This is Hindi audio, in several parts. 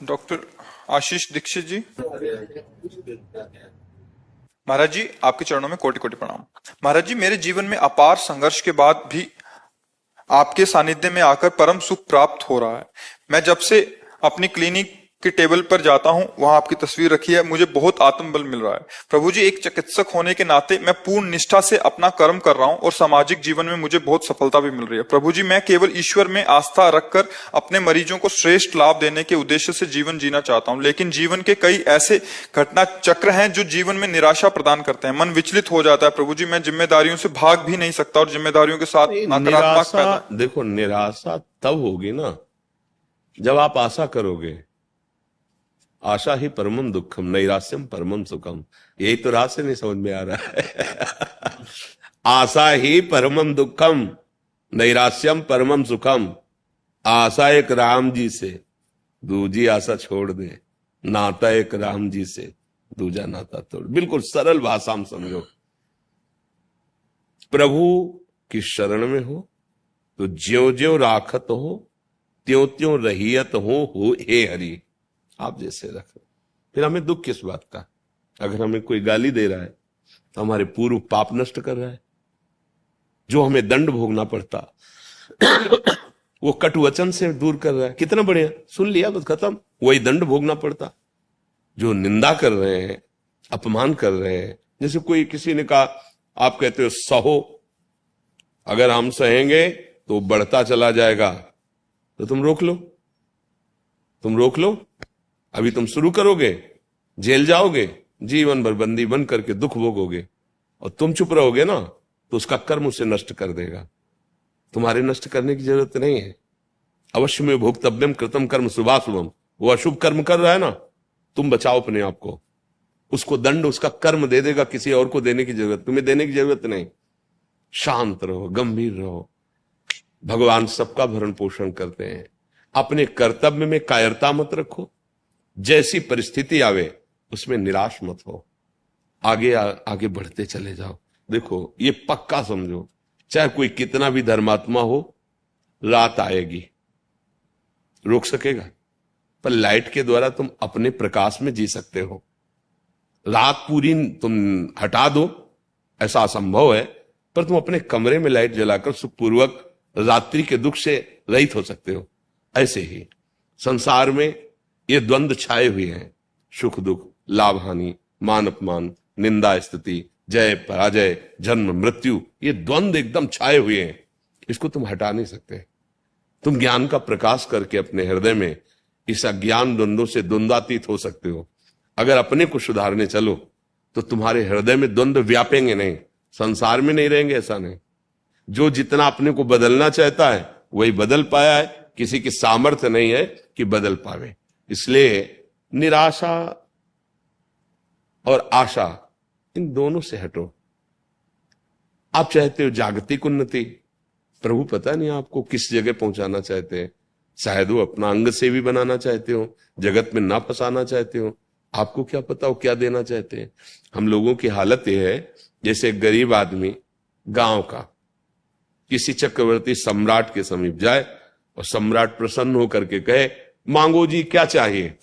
डॉक्टर आशीष दीक्षित जी। महाराज जी, आपके चरणों में कोटि कोटि प्रणाम। महाराज जी, मेरे जीवन में अपार संघर्ष के बाद भी आपके सानिध्य में आकर परम सुख प्राप्त हो रहा है। मैं जब से अपनी क्लिनिक के टेबल पर जाता हूं, वहां आपकी तस्वीर रखी है, मुझे बहुत आत्मबल मिल रहा है। प्रभु जी, एक चिकित्सक होने के नाते मैं पूर्ण निष्ठा से अपना कर्म कर रहा हूं और सामाजिक जीवन में मुझे बहुत सफलता भी मिल रही है। प्रभु जी, मैं केवल ईश्वर में आस्था रखकर अपने मरीजों को श्रेष्ठ लाभ देने के उद्देश्य से जीवन जीना चाहता हूं, लेकिन जीवन के कई ऐसे घटना चक्र हैं जो जीवन में निराशा प्रदान करते हैं। मन विचलित हो जाता है। प्रभु जी, मैं जिम्मेदारियों से भाग भी नहीं सकता और जिम्मेदारियों के साथ निराशा, देखो निराशा तब होगी ना जब आप आशा करोगे। आशा ही परमम दुखम नैराश्यम परमम सुखम। यही तो रात से नहीं समझ में आ रहा है। आशा ही परमम दुखम नैराश्यम परमम सुखम। आशा एक राम जी से, दूजी आशा छोड़ दे। नाता एक राम जी से, दूजा नाता तोड़। बिल्कुल सरल भाषा में समझो। प्रभु की शरण में हो तो ज्यो ज्यो राखत हो त्यों त्यों रहियत हो हे हरि। आप जैसे रखो। फिर हमें दुख किस बात का? अगर हमें कोई गाली दे रहा है तो हमारे पूर्व पाप नष्ट कर रहा है। जो हमें दंड भोगना पड़ता वो कटुवचन से दूर कर रहा है। कितना बढ़िया, सुन लिया बस खत्म। वही दंड भोगना पड़ता। जो निंदा कर रहे हैं, अपमान कर रहे हैं, जैसे कोई किसी ने कहा, आप कहते हो सहो, अगर हम सहेंगे तो बढ़ता चला जाएगा, तो तुम रोक लो। तुम रोक लो। अभी तुम शुरू करोगे, जेल जाओगे, जीवन भर बंदी बन करके दुख भोगोगे। और तुम चुप रहोगे ना तो उसका कर्म उसे नष्ट कर देगा। तुम्हारे नष्ट करने की जरूरत नहीं है। अवश्य में भोक्तव्यम कृतम कर्म शुभाशुभम। वो अशुभ कर्म कर रहा है ना, तुम बचाओ अपने आप को। उसको दंड उसका कर्म दे देगा, किसी और को देने की जरूरत, तुम्हें देने की जरूरत नहीं। शांत रहो, गंभीर रहो। भगवान सबका भरण पोषण करते हैं। अपने कर्तव्य में कायरता मत रखो। जैसी परिस्थिति आवे उसमें निराश मत हो। आगे आगे बढ़ते चले जाओ। देखो ये पक्का समझो, चाहे कोई कितना भी धर्मात्मा हो, रात आएगी। रोक सकेगा? पर लाइट के द्वारा तुम अपने प्रकाश में जी सकते हो। रात पूरी तुम हटा दो, ऐसा असंभव है, पर तुम अपने कमरे में लाइट जलाकर सुखपूर्वक रात्रि के दुख से रहित हो सकते हो। ऐसे ही संसार में ये द्वंद्व छाए हुए हैं। सुख दुख, लाभ हानि, मान अपमान, निंदा स्तुति, जय पराजय, जन्म मृत्यु, ये द्वंद्व एकदम छाए हुए हैं। इसको तुम हटा नहीं सकते। तुम ज्ञान का प्रकाश करके अपने हृदय में इस अज्ञान द्वंद्वों से द्वंद्वातीत हो सकते हो। अगर अपने को सुधारने चलो तो तुम्हारे हृदय में द्वंद्व व्यापेंगे नहीं, संसार में नहीं रहेंगे। ऐसा नहीं। जो जितना अपने को बदलना चाहता है वही बदल पाया है। किसी की सामर्थ्य नहीं है कि बदल पावे। इसलिए निराशा और आशा, इन दोनों से हटो। आप चाहते हो जागतिक उन्नति, प्रभु पता नहीं आपको किस जगह पहुंचाना चाहते हैं। शायद वो अपना अंग सेवी बनाना चाहते हो, जगत में ना फंसाना चाहते हो। आपको क्या पता वो क्या देना चाहते हैं। हम लोगों की हालत यह है जैसे एक गरीब आदमी गांव का किसी चक्रवर्ती सम्राट के समीप जाए और सम्राट प्रसन्न होकर के कहे, मांगो जी क्या चाहिए।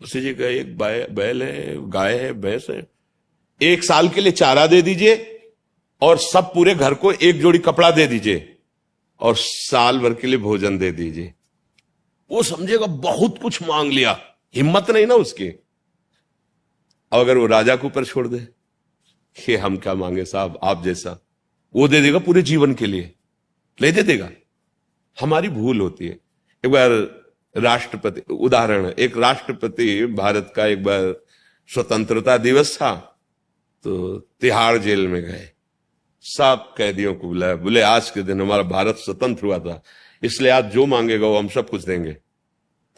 उसे जी कहे, एक बैल है, गाय है, भैंस है, 1 साल के लिए चारा दे दीजिए और सब पूरे घर को 1 जोड़ी कपड़ा दे दीजिए और साल भर के लिए भोजन दे दीजिए। वो समझेगा बहुत कुछ मांग लिया, हिम्मत नहीं ना उसकी। अब अगर वो राजा के ऊपर छोड़ दे कि हम क्या मांगे साहब, आप जैसा, वो दे देगा पूरे जीवन के लिए, ले दे देगा। हमारी भूल होती है। एक बार राष्ट्रपति, उदाहरण, एक राष्ट्रपति भारत का, एक बार स्वतंत्रता दिवस था तो तिहाड़ जेल में गए। सब कैदियों को बुलाया, बोले आज के दिन हमारा भारत स्वतंत्र हुआ था, इसलिए आज जो मांगेगा वो हम सब कुछ देंगे।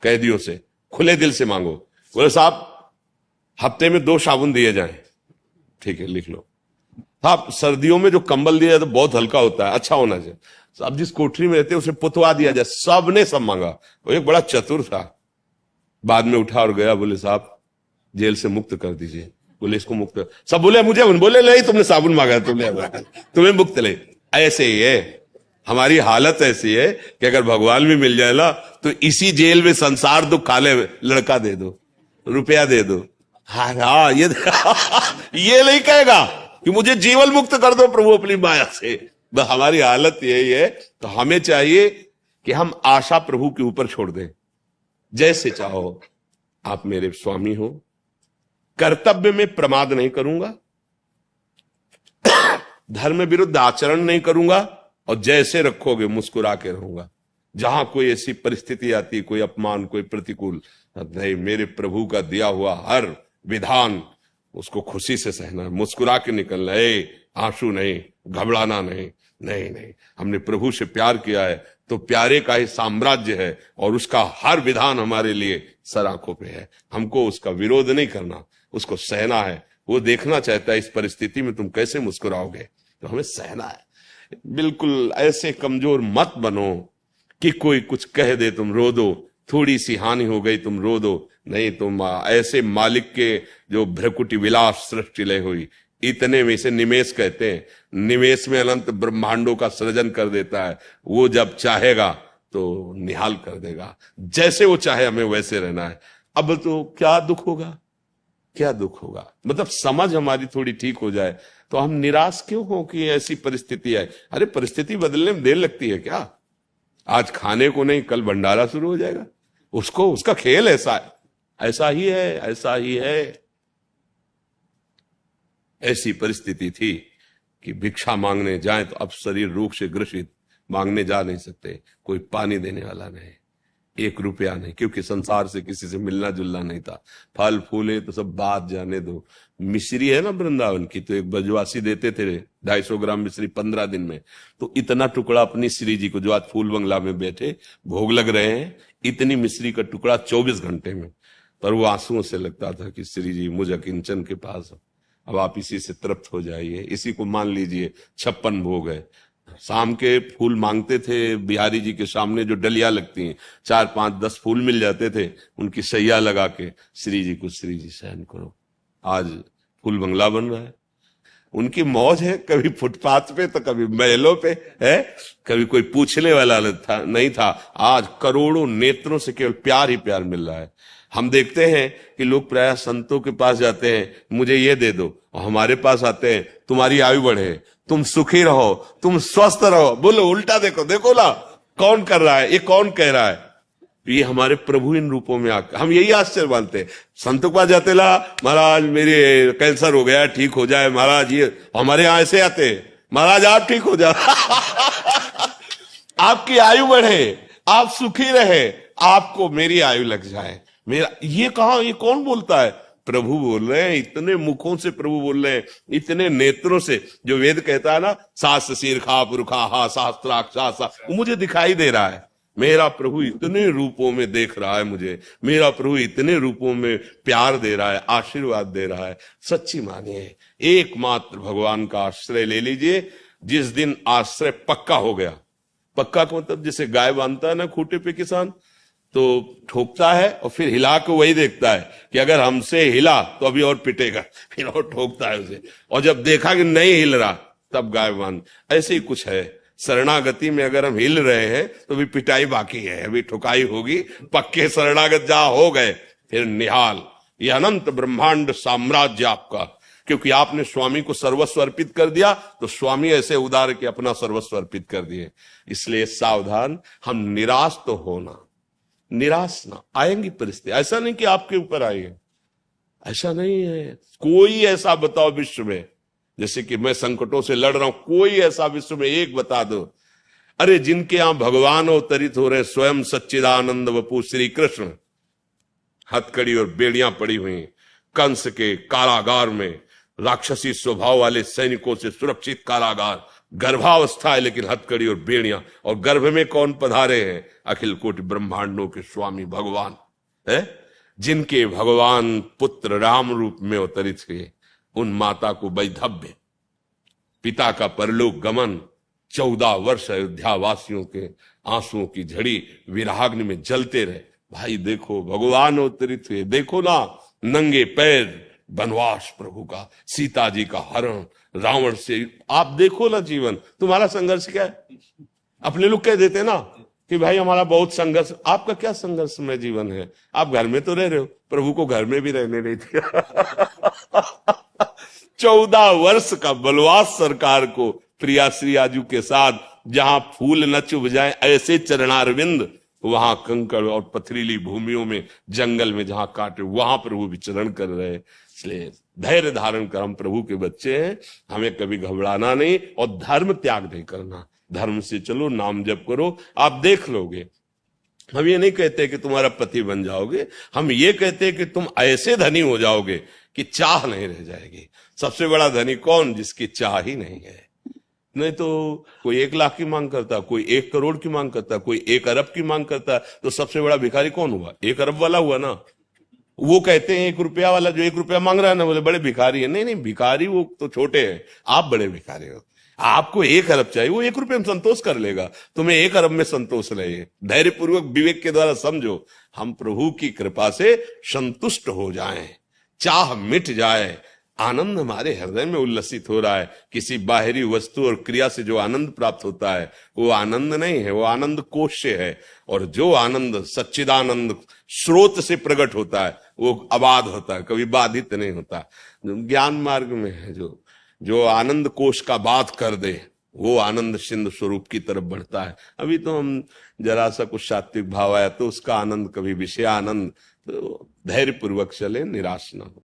कैदियों से खुले दिल से मांगो। बोले साहब हफ्ते में 2 साबुन दिए जाएं। ठीक है, लिख लो। साहब सर्दियों में जो कंबल दिया तो बहुत हल्का होता है, अच्छा होना चाहिए। अब जिस कोठरी में रहते उसे पुतवा दिया जाए। सब ने सब मांगा। वो एक बड़ा चतुर था, बाद में उठा और गया, बोले साहब जेल से मुक्त कर दीजिए। बोले इसको मुक्त, सब बोले मुझे, बोले नहीं तुमने साबुन मांगा, तुम्हें मुक्त ले। ऐसे ही है, हमारी हालत ऐसी है कि अगर भगवान भी मिल जाए ना तो इसी जेल में संसार दुख खा ले, लड़का दे दो, रुपया दे दो। हाँ ये ये नहीं कहेगा कि मुझे जीवन मुक्त कर दो प्रभु अपनी माया से। बस हमारी हालत यही है। तो हमें चाहिए कि हम आशा प्रभु के ऊपर छोड़ दें। जैसे चाहो आप मेरे स्वामी हो, कर्तव्य में प्रमाद नहीं करूंगा, धर्म विरुद्ध आचरण नहीं करूंगा, और जैसे रखोगे मुस्कुरा के रहूंगा। जहां कोई ऐसी परिस्थिति आती, कोई अपमान, कोई प्रतिकूल, नहीं, मेरे प्रभु का दिया हुआ हर विधान उसको खुशी से सहना, मुस्कुरा के निकलना है, आंसू नहीं, घबराना नहीं। नहीं नहीं, हमने प्रभु से प्यार किया है तो प्यारे का ही साम्राज्य है और उसका हर विधान हमारे लिए सर आंखों पे है। हमको उसका विरोध नहीं करना, उसको सहना है। वो देखना चाहता है इस परिस्थिति में तुम कैसे मुस्कुराओगे, तो हमें सहना है। बिल्कुल ऐसे कमजोर मत बनो कि कोई कुछ कह दे तुम रो दो, थोड़ी सी हानि हो गई तुम रो दो। नहीं, तुम ऐसे मालिक के जो भ्रकुटी विलास सृष्टि लय हुई, इतने में से निमेष कहते हैं, निमेष में अनंत ब्रह्मांडों का सृजन कर देता है। वो जब चाहेगा तो निहाल कर देगा, जैसे वो चाहे हमें वैसे रहना है। अब तो क्या दुख होगा, क्या दुख होगा, मतलब समझ हमारी थोड़ी ठीक हो जाए तो हम निराश क्यों हो कि ऐसी परिस्थिति है। अरे परिस्थिति बदलने में देर लगती है क्या? आज खाने को नहीं, कल भंडारा शुरू हो जाएगा। उसको उसका खेल ऐसा है, ऐसा ही है, ऐसा ही है। ऐसी परिस्थिति थी कि भिक्षा मांगने जाएं तो अब शरीर रूख से ग्रसित, मांगने जा नहीं सकते, कोई पानी देने वाला नहीं, 1 रुपया नहीं, क्योंकि संसार से किसी से मिलना जुलना नहीं था। फल फूले तो सब बात जाने दो। मिश्री है ना वृंदावन की, तो एक ब्रजवासी देते थे 250 ग्राम मिश्री 15 दिन में। तो इतना टुकड़ा अपनी श्री जी को, जो आज फूल बंगला में बैठे भोग लग रहे हैं, इतनी मिश्री का टुकड़ा 24 घंटे में। पर वो आंसुओं से लगता था कि श्री जी मुझ अकिंचन के पास, अब आप इसी से तृप्त हो जाइए, इसी को मान लीजिए 56 भोग है। शाम के फूल मांगते थे बिहारी जी के सामने, जो डलिया लगती हैं, 4, 5, 10 फूल मिल जाते थे, उनकी सैया लगा के श्री जी को, श्री जी सहन करो। आज फूल बंगला बन रहा है। उनकी मौज है, कभी फुटपाथ पे तो कभी महलों पे है, कभी कोई पूछने वाला नहीं था। आज करोड़ों नेत्रों से केवल प्यार ही प्यार मिल रहा है। हम देखते हैं कि लोग प्रायः संतों के पास जाते हैं, मुझे ये दे दो, और हमारे पास आते हैं, तुम्हारी आयु बढ़े, तुम सुखी रहो, तुम स्वस्थ रहो। बोलो उल्टा देखो, देखो ना कौन कर रहा है, ये कौन कह रहा है? ये हमारे प्रभु इन रूपों में आकर, हम यही आश्चर्य मानते हैं। संतों के पास जाते ला, महाराज मेरे कैंसर हो गया, ठीक हो जाए महाराज। ये हमारे यहां ऐसे आते हैं, महाराज आप ठीक हो जाओ आपकी आयु बढ़े, आप सुखी रहे, आपको मेरी आयु लग जाए। मेरा ये कहा, ये कौन बोलता है? प्रभु बोल रहे हैं, इतने मुखों से प्रभु बोल रहे हैं, इतने नेत्रों से। जो वेद कहता है ना, सास शीर्खा पुरखा हा शास्त्राक्षा, वो मुझे दिखाई दे रहा है। मेरा प्रभु इतने रूपों में देख रहा है मुझे, मेरा प्रभु इतने रूपों में प्यार दे रहा है, आशीर्वाद दे रहा है। सच्ची मानिए, एकमात्र भगवान का आश्रय ले लीजिए। जिस दिन आश्रय पक्का हो गया, पक्का का मतलब जैसे गाय बांधता है ना खूंटे पे किसान, तो ठोकता है और फिर हिला के वही देखता है कि अगर हमसे हिला तो अभी और पिटेगा, फिर और ठोकता है उसे, और जब देखा कि नहीं हिल रहा तब गाय बांध। ऐसे ही कुछ है शरणागति में, अगर हम हिल रहे हैं तो भी पिटाई बाकी है, अभी ठुकाई होगी। पक्के शरणागत जहां हो गए फिर निहाल। ये अनंत ब्रह्मांड साम्राज्य आपका, क्योंकि आपने स्वामी को सर्वस्व अर्पित कर दिया, तो स्वामी ऐसे उदार के अपना सर्वस्व अर्पित कर दिए। इसलिए सावधान, हम निराश तो होना, निराश ना, आएंगी परिस्थिति। ऐसा नहीं कि आपके ऊपर आएगी, ऐसा नहीं है। कोई ऐसा बताओ विश्व में, जैसे कि मैं संकटों से लड़ रहा हूं, कोई ऐसा विश्व में एक बता दो, अरे जिनके यहां भगवान अवतरित हो रहे, स्वयं सच्चिदानंद वपु श्री कृष्ण, हथकड़ी और बेड़ियां पड़ी हुई, कंस के कारागार में, राक्षसी स्वभाव वाले सैनिकों से सुरक्षित कारागार, गर्भावस्था है लेकिन हथकड़ी और बेड़ियां, और गर्भ में कौन पधारे हैं? अखिल कोटि ब्रह्मांडों के स्वामी भगवान है, जिनके भगवान पुत्र राम रूप में अवतरित हुए। उन माता को वैधव्य, पिता का परलोक गमन, 14 वर्ष अयोध्या वासियों के आंसुओं की झड़ी विराग्नि में जलते रहे। भाई देखो भगवान अवतरित हुए, देखो ना नंगे पैर वनवास प्रभु का, सीता जी का हरण, रावण से, आप देखो ना जीवन, तुम्हारा संघर्ष क्या है? अपने लोग कह देते ना कि भाई हमारा बहुत संघर्ष। आपका क्या संघर्ष में जीवन है? आप घर में तो रह रहे हो, प्रभु को घर में भी रहने नहीं दिया। 14 वर्ष का वनवास सरकार को प्रिया श्री आजू के साथ, जहां फूल न चुभ जाए ऐसे चरणारविंद, वहां कंकड़ और पथरीली भूमियों में, जंगल में जहां काटे, वहां प्रभु विचरण कर रहे। इसलिए धैर्य धारण कर, हम प्रभु के बच्चे हैं, हमें कभी घबराना नहीं और धर्म त्याग नहीं करना। धर्म से चलो, नाम जप करो, आप देख लोगे। हम ये नहीं कहते कि तुम्हारा पति बन जाओगे, हम ये कहते हैं कि तुम ऐसे धनी हो जाओगे कि चाह नहीं रह जाएगी। सबसे बड़ा धनी कौन? जिसकी चाह ही नहीं है। नहीं तो कोई 1 लाख की मांग करता, कोई 1 करोड़ की मांग करता, कोई 1 अरब की मांग करता, तो सबसे बड़ा भिखारी कौन हुआ? 1 अरब वाला हुआ ना। वो कहते हैं 1 रुपया वाला, जो 1 रुपया मांग रहा है ना, बोले बड़े भिखारी है। नहीं नहीं, भिखारी वो तो छोटे हैं, आप बड़े भिखारी हो। आपको 1 अरब चाहिए, वो 1 रुपये में संतोष कर लेगा, तुम्हें 1 अरब में संतोष रहे। धैर्यपूर्वक विवेक के द्वारा समझो, हम प्रभु की कृपा से संतुष्ट हो जाएं, चाह मिट जाए, आनंद हमारे हृदय में उल्लसित हो रहा है। किसी बाहरी वस्तु और क्रिया से जो आनंद प्राप्त होता है वो आनंद नहीं है, वो आनंद कोश से है। और जो आनंद सच्चिदानंद स्रोत से प्रकट होता है वो अबाध होता है, कभी बाधित नहीं होता। ज्ञान मार्ग में है जो आनंद कोश का बात कर दे, वो आनंद सिंधु स्वरूप की तरफ बढ़ता है। अभी तो हम जरा सा कुछ सात्विक भाव आया तो उसका आनंद, कभी विषय आनंद। तो धैर्य पूर्वक चले, निराश न हो।